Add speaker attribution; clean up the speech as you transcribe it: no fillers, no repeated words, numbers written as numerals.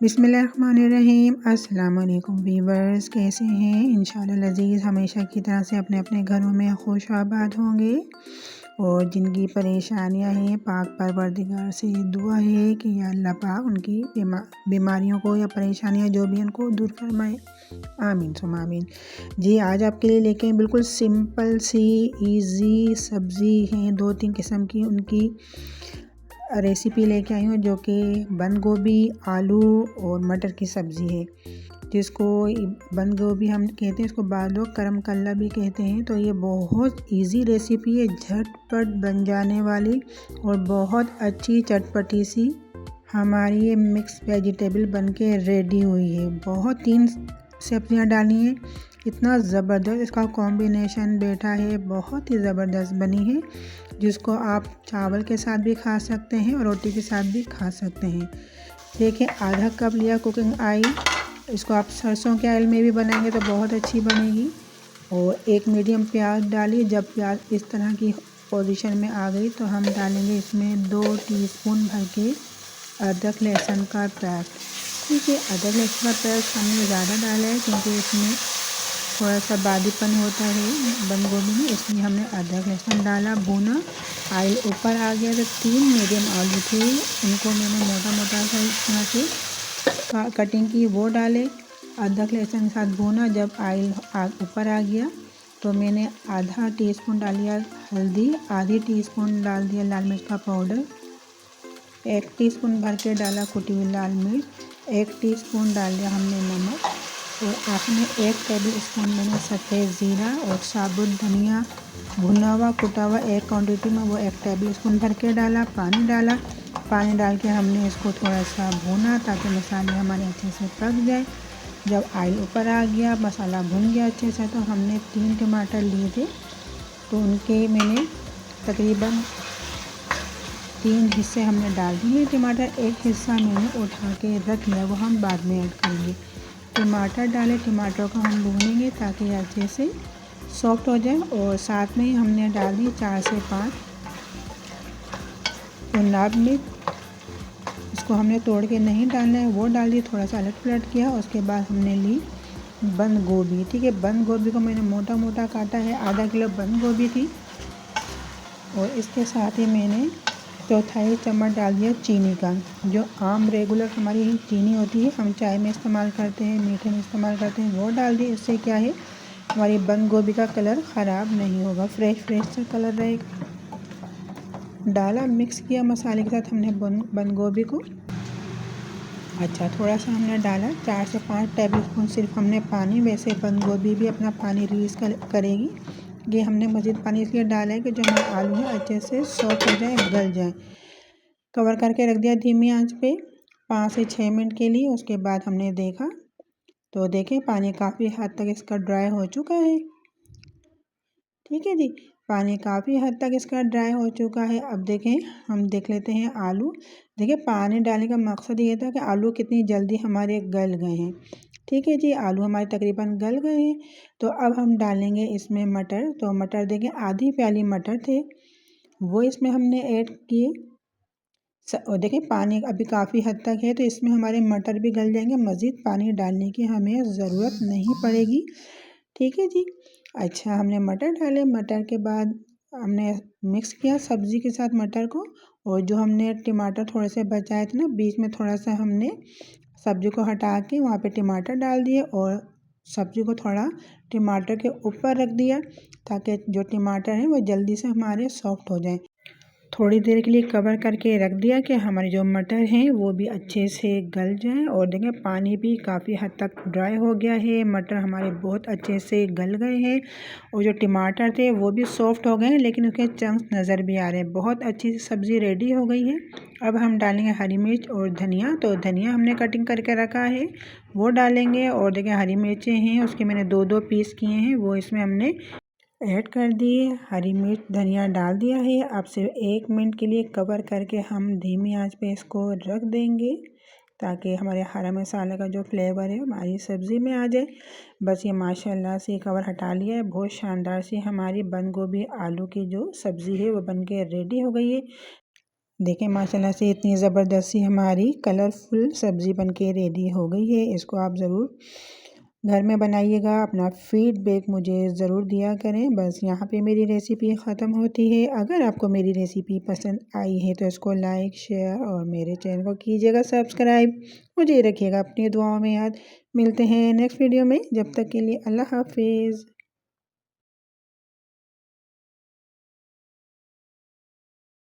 Speaker 1: बिस्मिल्लाहिर्रहमानिर्रहीम। अस्सलाम वालेकुम वीवर्स, कैसे हैं? इंशाअल्लाह लज़ीज़ हमेशा की तरह से अपने अपने घरों में खुश आबाद होंगे और जिनकी परेशानियां हैं पाक परवरदिगार से दुआ है कि या अल्लाह पाक उनकी बीमारियों को या परेशानियां जो भी उनको दूर फरमाए। आमीन सुम आमीन। जी, आज आपके लिए लेके बिल्कुल सिंपल सी इजी सब्ज़ी हैं, 2-3 किस्म की उनकी रेसिपी लेके आई हूँ जो कि बंद गोभी, आलू और मटर की सब्ज़ी है, जिसको बंद गोभी हम कहते हैं, इसको बाद लोग करम कल्ला भी कहते हैं। तो ये बहुत इजी रेसिपी है, झटपट बन जाने वाली और बहुत अच्छी चटपटी सी हमारी ये मिक्स वेजिटेबल बनके रेडी हुई है। बहुत 3 सब्जियाँ डाली हैं, इतना ज़बरदस्त इसका कॉम्बिनेशन बैठा है, बहुत ही ज़बरदस्त बनी है, जिसको आप चावल के साथ भी खा सकते हैं और रोटी के साथ भी खा सकते हैं। देखिए, आधा कप लिया कुकिंग ऑयल, इसको आप सरसों के ऑयल में भी बनाएंगे तो बहुत अच्छी बनेगी। और एक मीडियम प्याज डालिए। जब प्याज इस तरह की पोजीशन में आ गई तो हम डालेंगे इसमें 2 टीस्पून भर के अदरक लहसुन का पेस्ट। ठीक है, अदरक लहसुन का पेस्ट हमने ज़्यादा डाला है क्योंकि इसमें थोड़ा सा बादीपन होता है बंद गोभी में, इसलिए हमने अदरक लहसुन डाला, भूना। ऑयल ऊपर आ गया तो 3 मीडियम आलू थे, उनको मैंने मोटा मोटा सा इस तरह से कटिंग की, वो डाले। अदरक लहसुन के साथ भूना। जब ऑयल ऊपर आ गया तो मैंने आधा टीस्पून डाल दिया हल्दी, आधी टीस्पून डाल दिया लाल मिर्च का पाउडर, 1 टीस्पून भर के डाला कुटी हुई लाल मिर्च, 1 टीस्पून डाल दिया हमने नमक और आखिर में 1 टेबल स्पून मैंने सफ़ेद ज़ीरा और साबुत धनिया भुना हुआ कुटा हुआ एक क्वांटिटी में वो 1 टेबल स्पून भर के डाला। पानी डाला, पानी डाल के हमने इसको थोड़ा सा भूना ताकि मसाले हमारे अच्छे से पक जाए। जब ऑयल ऊपर आ गया, मसाला भुन गया अच्छे से, तो हमने 3 टमाटर लिए थे, तो उनके मैंने तकरीबन 3 हिस्से हमने डाल दिए टमाटर। एक हिस्सा मैंने उठा के रख लिया, वो हम बाद में ऐड करेंगे। टमाटर डाले, टमाटर को हम भूनेंगे ताकि अच्छे से सॉफ्ट हो जाए। और साथ में ही हमने डाल दी 4 से 5 नाब मिर्च, इसको हमने तोड़ के नहीं डालना है, वो डाल दी, थोड़ा सा अलट पलट किया। उसके बाद हमने ली बंद गोभी। ठीक है, बंद गोभी को मैंने मोटा मोटा काटा है, आधा किलो बंद गोभी थी। और इसके साथ ही मैंने 1/4 चम्मच डाल दिया चीनी का, जो आम रेगुलर हमारी चीनी होती है, हम चाय में इस्तेमाल करते हैं, मीठे में इस्तेमाल करते हैं, वो डाल दी। इससे क्या है, हमारी बंद गोभी का कलर ख़राब नहीं होगा, फ्रेश सा कलर रहेगा। डाला, मिक्स किया मसाले के साथ हमने बंद गोभी को। अच्छा, थोड़ा सा हमने डाला 4 से 5 टेबल स्पून सिर्फ हमने पानी। वैसे बंद गोभी भी अपना पानी रिलीज़ करेगी। ये हमने मज़ीद पानी इसलिए डाला है कि जो हमारे आलू हैं अच्छे से सॉफ्ट हो जाए, गल जाए। कवर करके रख दिया धीमी आंच पे 5 से 6 मिनट के लिए। उसके बाद हमने देखा तो देखें पानी काफ़ी हद तक इसका ड्राई हो चुका है। ठीक है जी, पानी काफ़ी हद तक इसका ड्राई हो चुका है। अब देखें, हम देख लेते हैं आलू। देखिए, पानी डालने का मकसद ये था कि आलू कितनी जल्दी हमारे गल गए हैं। ठीक है जी, आलू हमारे तकरीबन गल गए हैं। तो अब हम डालेंगे इसमें मटर। तो मटर देखें, आधी प्याली मटर थे, वो इसमें हमने ऐड किए। और देखिए, पानी अभी काफ़ी हद तक है, तो इसमें हमारे मटर भी गल जाएंगे, मज़ीद पानी डालने की हमें ज़रूरत नहीं पड़ेगी। ठीक है जी। अच्छा, हमने मटर डाले, मटर के बाद हमने मिक्स किया सब्ज़ी के साथ मटर को। और जो हमने टमाटर थोड़े से बचाए थे ना, बीच में थोड़ा सा हमने सब्ज़ी को हटा के वहाँ पे टमाटर डाल दिए और सब्ज़ी को थोड़ा टमाटर के ऊपर रख दिया ताकि जो टमाटर हैं वो जल्दी से हमारे सॉफ्ट हो जाएं। थोड़ी देर के लिए कवर करके रख दिया कि हमारे जो मटर हैं वो भी अच्छे से गल जाएं। और देखें, पानी भी काफ़ी हद तक ड्राई हो गया है, मटर हमारे बहुत अच्छे से गल गए हैं और जो टमाटर थे वो भी सॉफ्ट हो गए हैं, लेकिन उसके चंक्स नज़र भी आ रहे हैं। बहुत अच्छी सी सब्ज़ी रेडी हो गई है। अब हम डालेंगे हरी मिर्च और धनिया। तो धनिया हमने कटिंग करके रखा है, वो डालेंगे। और देखें, हरी मिर्चें हैं, उसके मैंने 2-2 पीस किए हैं, वो इसमें हमने ऐड कर दिए। हरी मिर्च धनिया डाल दिया है। अब सिर्फ 1 मिनट के लिए कवर करके हम धीमी आंच पे इसको रख देंगे ताकि हमारे हरा मसाले का जो फ्लेवर है हमारी सब्ज़ी में आ जाए। बस ये माशाल्लाह से कवर हटा लिया है। बहुत शानदार सी हमारी बंद गोभी आलू की जो सब्ज़ी है वो बनके रेडी हो गई है। देखें माशाल्लाह से इतनी ज़बरदस्त सी हमारी कलरफुल सब्ज़ी बनके रेडी हो गई है। इसको आप ज़रूर घर में बनाइएगा, अपना फीडबैक मुझे ज़रूर दिया करें। बस यहाँ पे मेरी रेसिपी ख़त्म होती है। अगर आपको मेरी रेसिपी पसंद आई है तो इसको लाइक, शेयर और मेरे चैनल को कीजिएगा सब्सक्राइब। मुझे रखिएगा अपनी दुआओं में याद। मिलते हैं नेक्स्ट वीडियो में, जब तक के लिए अल्लाह हाफिज़।